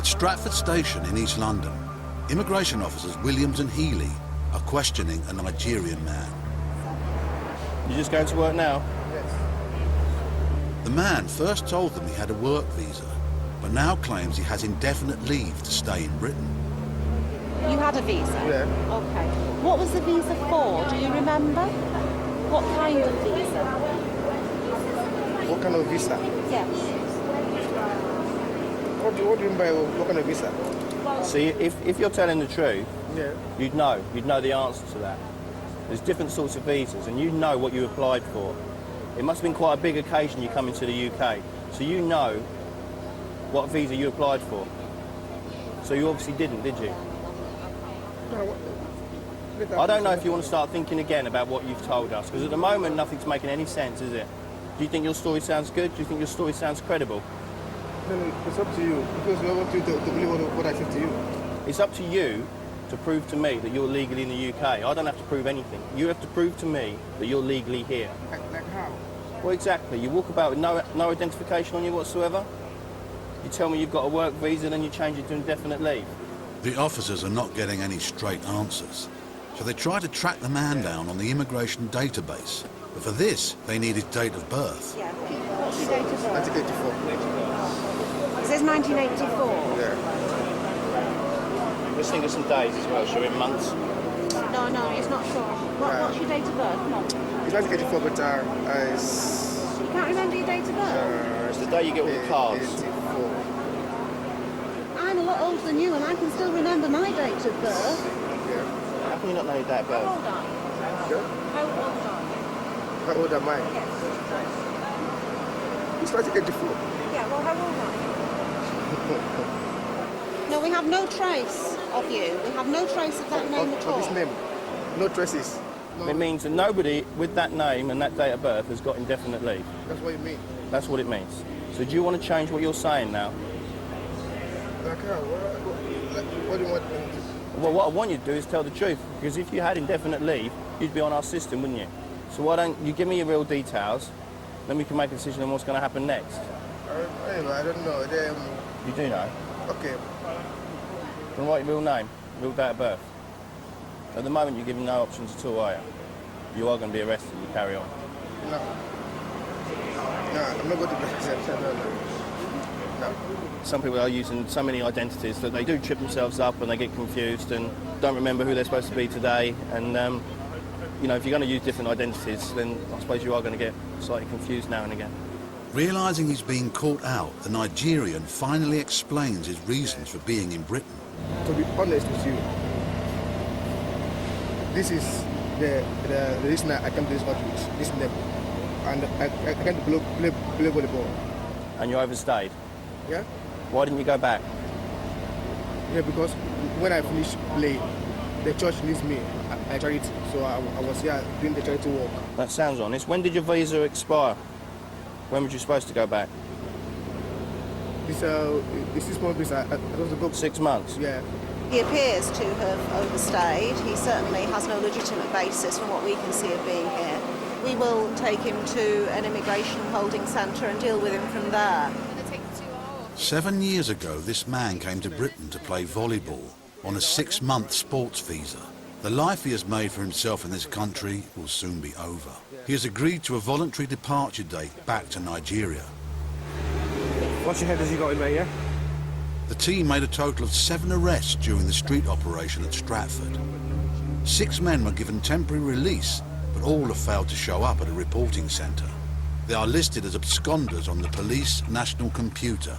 At Stratford Station in East London, immigration officers Williams and Healy are questioning a Nigerian man. You just going to work now? Yes. The man first told them he had a work visa, but now claims he has indefinite leave to stay in Britain. You had a visa? Yeah. Okay. What was the visa for? Do you remember? What kind of visa? What kind of visa? Yes. What do you mean by what kind of visa? See, if you're telling the truth, Yeah. you'd know the answer to that. There's different sorts of visas, and you know what you applied for. It must have been quite a big occasion you come into the UK, so you know what visa you applied for. So you obviously didn't, did you? I don't know if you want to start thinking again about what you've told us, because at the moment nothing's making any sense, is it? Do you think your story sounds good? Do you think your story sounds credible? No, it's up to you, because I want you to believe what I said to you. It's up to you to prove to me that you're legally in the UK. I don't have to prove anything. You have to prove to me that you're legally here. Like how? Well, exactly. You walk about with no identification on you whatsoever. You tell me you've got a work visa, then you change it to indefinite leave. The officers are not getting any straight answers, so they try to track the man down on the immigration database. But for this, they need his date of birth. Yeah. What's your date of birth? 1984. It says 1984. Yeah. Let's think of some days as well, shall we? Months. No, it's not sure. What's your date of birth? Come on. It's 1984, but it's... You can't remember your date of birth? It's the day you get all the cards. 84. I'm a lot older than you, and I can still remember my date of birth. Yeah. How can you not know your date of How birth? old are you? Yeah. How old are you? How old am I? Yes. It's 1984. Yeah, well, how old are you? No, we have no trace of you. We have no trace of that name at all. Of this name. No traces. No. It means that nobody with that name and that date of birth has got indefinite leave. That's what you mean. That's what it means. So do you want to change what you're saying now? Like how? What do you want? Well, what I want you to do is tell the truth, because if you had indefinite leave, you'd be on our system, wouldn't you? So why don't you give me your real details, then we can make a decision on what's going to happen next. I don't know. You do know. Okay. Then write your real name, real date of birth. At the moment, you're giving no options at all, are you? You are going to be arrested if you carry on. No. No, I'm not going to be No. Some people are using so many identities that they do trip themselves up and they get confused and don't remember who they're supposed to be today. And, you know, if you're going to use different identities, then I suppose you are going to get slightly confused now and again. Realising he's being caught out, the Nigerian finally explains his reasons for being in Britain. To be honest with you, this is the reason I came to this country with this name. And I can't play volleyball. And you overstayed. Yeah? Why didn't you go back? Yeah, because when I finish play, the church needs me at charity. So I was here doing the charity work. That sounds honest. When did your visa expire? When were you supposed to go back? This 6 months visa, I was to go. 6 months? Yeah. He appears to have overstayed. He certainly has no legitimate basis from what we can see of being here. We will take him to an immigration holding centre and deal with him from there. 7 years ago, this man came to Britain to play volleyball on a 6-month sports visa. The life he has made for himself in this country will soon be over. He has agreed to a voluntary departure date back to Nigeria. Watch your head as you got in there, yeah? The team made a total of 7 arrests during the street operation at Stratford. 6 men were given temporary release, but all have failed to show up at a reporting centre. They are listed as absconders on the police national computer.